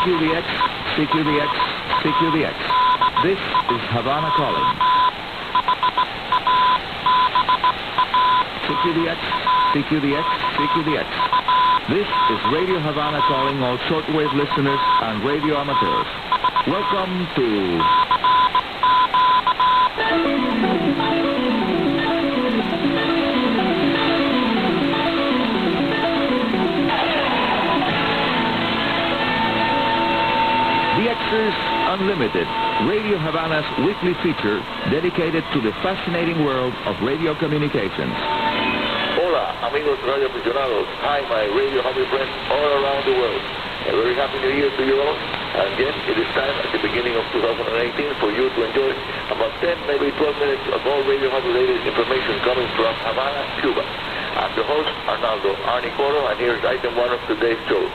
CQDX, CQDX, CQDX. This is Havana calling. CQDX, CQDX, CQDX. This is Radio Havana calling all shortwave listeners and radio amateurs. Welcome to... DXers Unlimited, Radio Havana's weekly feature dedicated to the fascinating world of radio communications. Hola, amigos radio aficionados. Hi, my radio hobby friends all around the world. A very happy new year to you all. And yes, it is time at the beginning of 2018 for you to enjoy about 10, maybe 12 minutes of all radio hobby-related information coming from Havana, Cuba. I'm the host, Arnaldo Arnie Coro, and here's item 1 of today's show.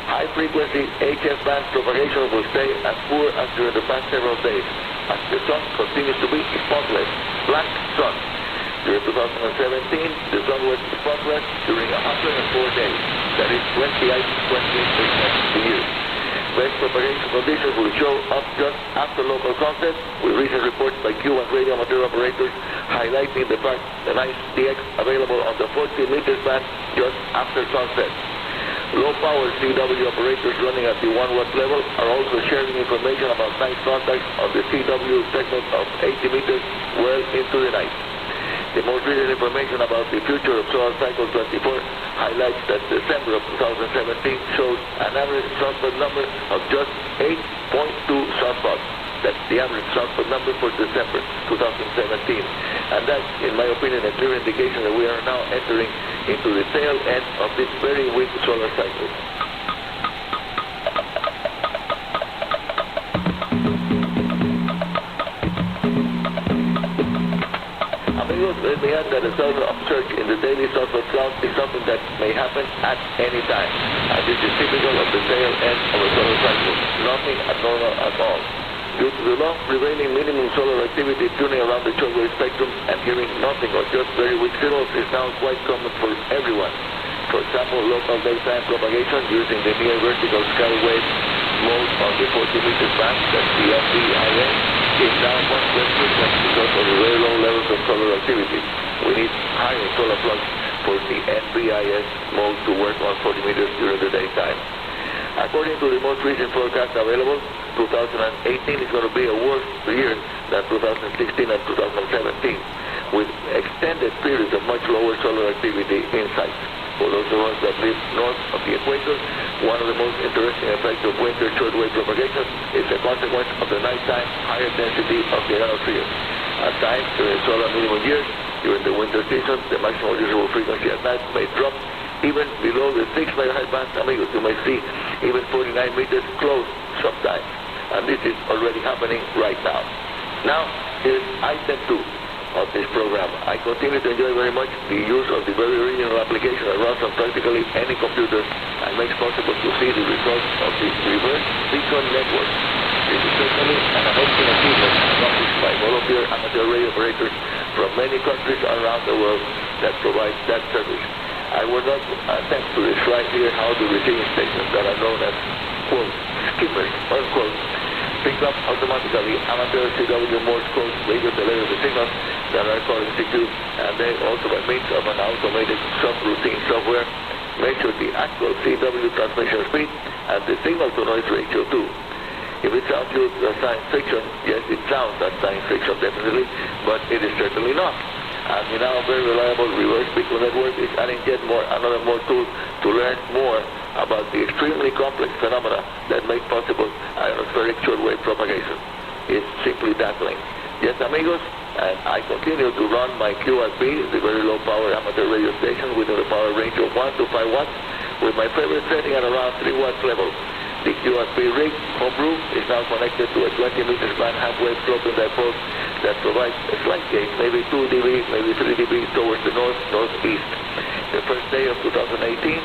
High-frequency HF band propagation will stay as poor as during the past several days, as the sun continues to be spotless, black sun. During 2017, the sun was spotless during 104 days, that is 28% of the year. Best propagation conditions will show up just after local content, with recent reports by Cuban radio amateur operators highlighting the fact the nice DX available on the 40 meters band just after sunset. Low-power CW operators running at the 1 watt level are also sharing information about night contacts on the CW segment of 80 meters well into the night. The most recent information about the future of solar cycle 24 highlights that December of 2017 shows an average sunspot number of just 8.2 sunspots. That's the average sunspot number for December 2017. And that's, in my opinion, a clear indication that we are now entering into the tail end of this very weak solar cycle. Amigos, let me add that a sudden upsurge in the daily sunspot count is something that may happen at any time. And this is typical of the tail end of a solar cycle. Nothing abnormal at all. Due to the long prevailing minimum solar activity, tuning around the shortwave spectrum and hearing nothing or just very weak signals is now quite common for everyone. For example, local daytime propagation using the near vertical skywave mode on the 40 meters band, that's the NBIS, is down 1% because of the very low levels of solar activity. We need higher solar flux for the NBIS mode to work on 40 meters during the daytime. According to the most recent forecast available, 2018 is going to be a worse year than 2016 and 2017, with extended periods of much lower solar activity in sight. For those of us that live north of the equator, one of the most interesting effects of winter shortwave propagation is a consequence of the nighttime higher density of the ionosphere. At times, during solar minimum years, during the winter season, the maximum usable frequency at night may drop even below the 6 megahertz band. Amigos, you may see even 49 meters close sometimes. And this is already happening right now. Now, here's item 2 of this program. I continue to enjoy very much the use of the very original application that runs on practically any computer and makes possible to see the results of the reverse beacon network. This is certainly an amazing achievement accomplished by volunteer amateur radio operators from many countries around the world that provide that service. I will not attempt to describe here how the receiving stations that are known as, quote, skippers, unquote, pick up automatically amateur CW Morse code radio telegraphy signals that are called CQ, and they also, by means of an automated subroutine software, measure the actual CW transmission speed and the signal-to-noise ratio too. If it sounds good as science fiction, yes, it sounds as science fiction definitely, but it is certainly not. And the now very reliable reverse beacon network is adding yet another tool to learn more about the extremely complex phenomena that make possible ionospheric shortwave propagation. It's simply dazzling. Yes, amigos, and I continue to run my QRP, the very low power amateur radio station within the power range of 1 to 5 watts, with my favorite setting at around 3 watts level. The QRP rig, homebrew, is now connected to a 20 meters band half-wave floating dipole that provides a slight gain, maybe 2 dB, maybe 3 dB towards the north-northeast. The first day of 2018,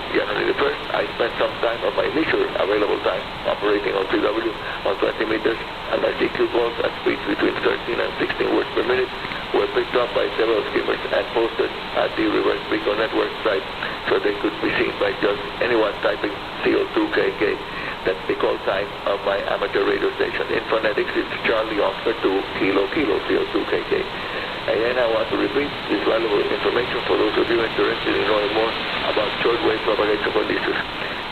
January the 1st, I spent some time of my leisure available time operating on CW on 20 meters, and my CQ calls at speeds between 13 and 16 words per minute were picked up by several skimmers and posted at the reverse beacon network site so they could be seen by just anyone typing CO2KK. That's the call sign of my amateur radio station. In phonetics, it's Charlie Oscar 2 Kilo Kilo CO2KK. Again, I want to repeat this valuable information for those of you interested in knowing more about shortwave propagation conditions.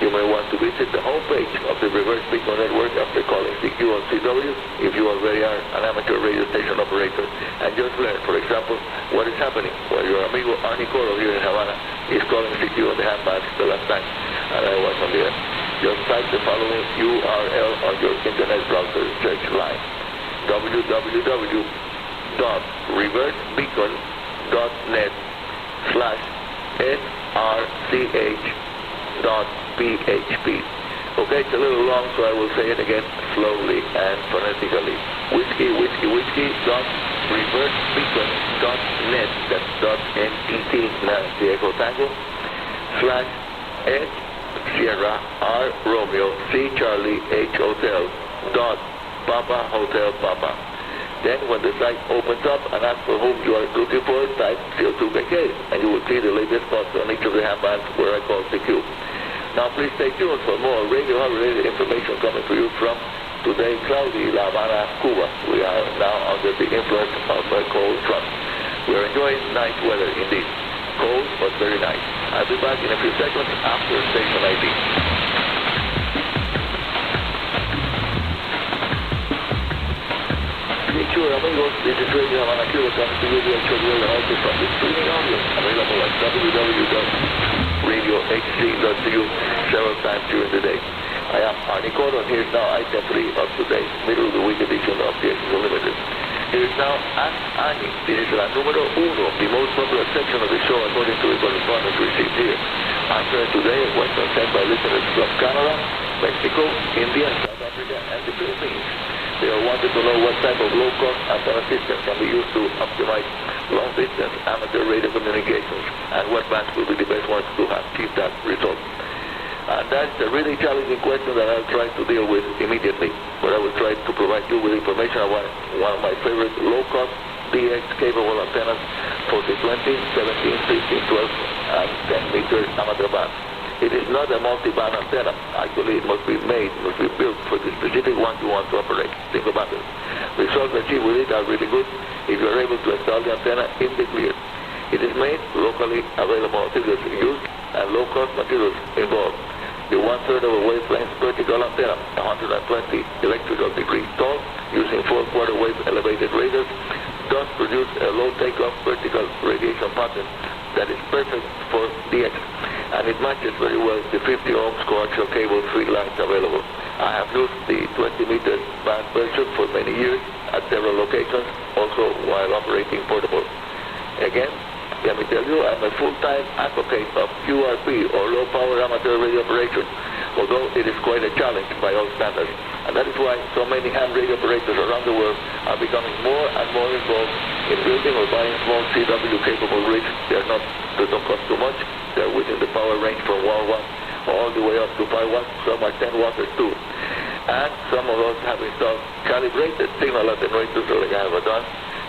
You may want to visit the homepage of the Reverse Beacon Network after calling CQ on CW if you already are an amateur radio station operator, and just learn, for example, what is happening while your amigo Arnie Coro here in Havana is calling CQ on the handbag the last time, and I was on the air. Just type the following URL on your internet browser search line: www.reversebeacon.net/srch.php. Okay, it's a little long, so I will say it again slowly and phonetically. Reversebeacon.net, that's .net, Nancy Echo Tango, /S Sierra R Romeo C Charlie H Hotel dot Papa Hotel Papa. Then when the site opens up and asks for whom you are looking for, type CO2KK, and you will see the latest spots on each of the handbands where I call CQ. Now please stay tuned for more radio-related information coming to you from today cloudy La Habana, Cuba. We are now under the influence of a cold front. We are enjoying nice weather indeed. Cold but very nice. I'll be back in a few seconds after station ID. Sure, amigos, this is Radio Havana Cuba coming to you via shortwave and also from the streaming audio available at www.radiohc.cu several times during the day. I am Arnie Coro, and here's now item 3 of today's middle of the week edition of DXers Unlimited. Here is now Ask Annie. This is la número 1, the most popular section of the show according to the correspondence received here. Answered today a question sent by listeners from Canada, Mexico, India, South Africa, and the Philippines. They all wanted to know what type of low-cost antenna system can be used to optimize long-distance amateur radio communications, and what bands will be the best ones to achieve that result. And that's a really challenging question that I'll try to deal with immediately. But I will try to provide you with information about one of my favorite low-cost DX capable antennas for the 20, 17, 15, 12, and 10 meter amateur bands. It is not a multi-band antenna. Actually, it must be built for the specific one you want to operate. Think about it. Results achieved with it are really good if you are able to install the antenna in the clear. It is made locally available materials used and low-cost materials involved. The 1/3 of a wavelength vertical antenna, 120 electrical degrees tall, using 4/4 wave elevated radars, does produce a low takeoff vertical radiation pattern that is perfect for DX, and it matches very well the 50 ohms coaxial cable 3 lines available. I have used the 20 meter band version for many years at several locations, also while operating portable. Again, let me tell you, I'm a full-time advocate of QRP, or low power amateur radio operation, although it is quite a challenge by all standards. And that is why so many ham radio operators around the world are becoming more and more involved in building or buying small CW capable rigs. They don't cost too much. They're within the power range from 1 watt all the way up to 5 watts. Some are 10 watters too. And some of us have installed calibrated signal attenuators, like I have done.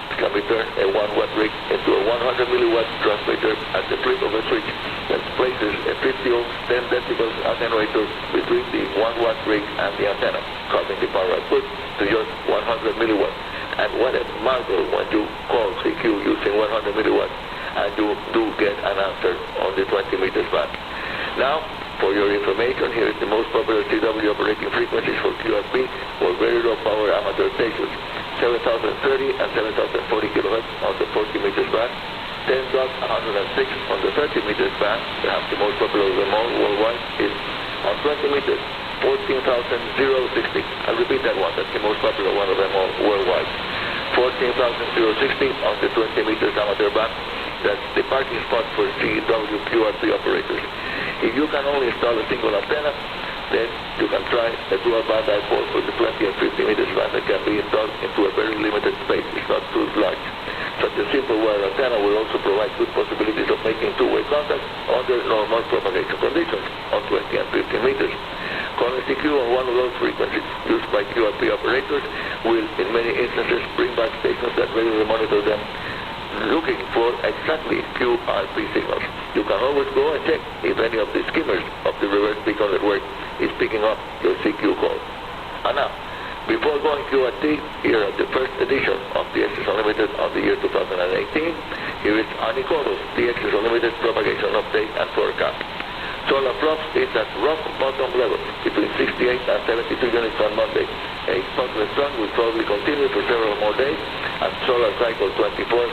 It can be turned a 1 watt rig into a 100 milliwatt transmitter at the flip of a switch that places a 50 ohms 10 decibels attenuator between the 1 watt rig and the antenna, causing the power output to just 100 milliwatts. And what a marvel when you call CQ using 100 milliwatts and you do get an answer on the 20 meters band. Now, for your information, here is the most popular CW operating frequencies for QRP for very low power amateur stations: 7030 and 7040 kHz on the 40 meters band, 10.106 on the 30 meters band. Perhaps the most popular of them all worldwide is on 20 meters, 14,060. I'll repeat that one. That's the most popular one of them all worldwide. 14,060 on the 20 meters amateur band. That's the parking spot for CW QRP operators. If you can only install a single antenna, then you can try a dual band dipole for the 20 and 50 meters band that can be installed into a very limited space. It's not too large. Such a simple wire antenna will also provide good possibilities of making two-way contact under normal propagation conditions on 20 and 15 meters. Calling CQ on one of those frequencies used by QRP operators will, in many instances, bring back stations that regularly monitor them looking for exactly QRP signals. You can always go and check if any of the skimmers of the reverse beacon network is picking up your CQ call. And now, before going Q&T, here at the first edition of DXers Unlimited of the year 2018, here is Anicoto's DXers Unlimited propagation update and forecast. Solar flux is at rock bottom level between 68 and 72 units on Monday. A spotless sun will probably continue for several more days, and solar cycle 24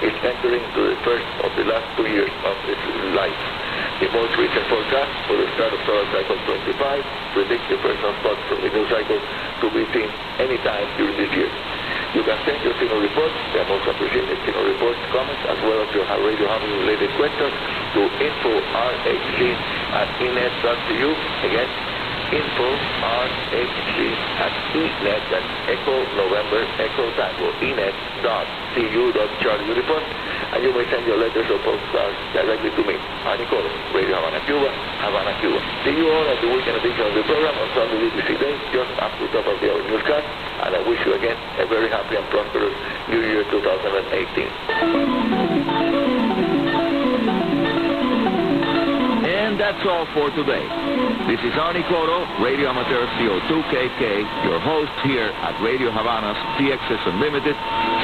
is entering into the first of the last 2 years of its life. The most recent forecast for the start of solar cycle 25 predicts the first spots from the new cycle to be seen anytime during this year. You can send your signal reports, the most appreciated signal reports, comments, as well as your Radio Havana related questions to info@rhc@enet.cu. Again, info@rhc@enet, that's Echo November Echo Tango, enet.cu.Charlie Uniform, and you may send your letters or postcards directly to me, Anicoto, Radio Havana Cuba, Havana, Cuba. See you all at the weekend edition of the program on Sunday BBC Day, just after the top of the hour newscast, and I wish you again a very happy and prosperous New Year 2018. And that's all for today. This is Anicoto, Radio Amateur CO2KK, your host here at Radio Havana's DXers Unlimited,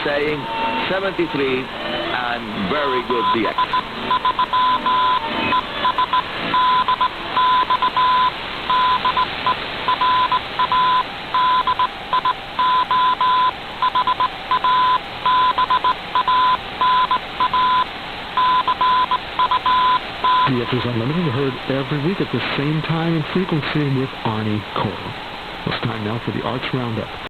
saying 73 and very good DX. DXers Unlimited heard every week at the same time and frequency with Arnie Cole. It's time now for the Arts Roundup.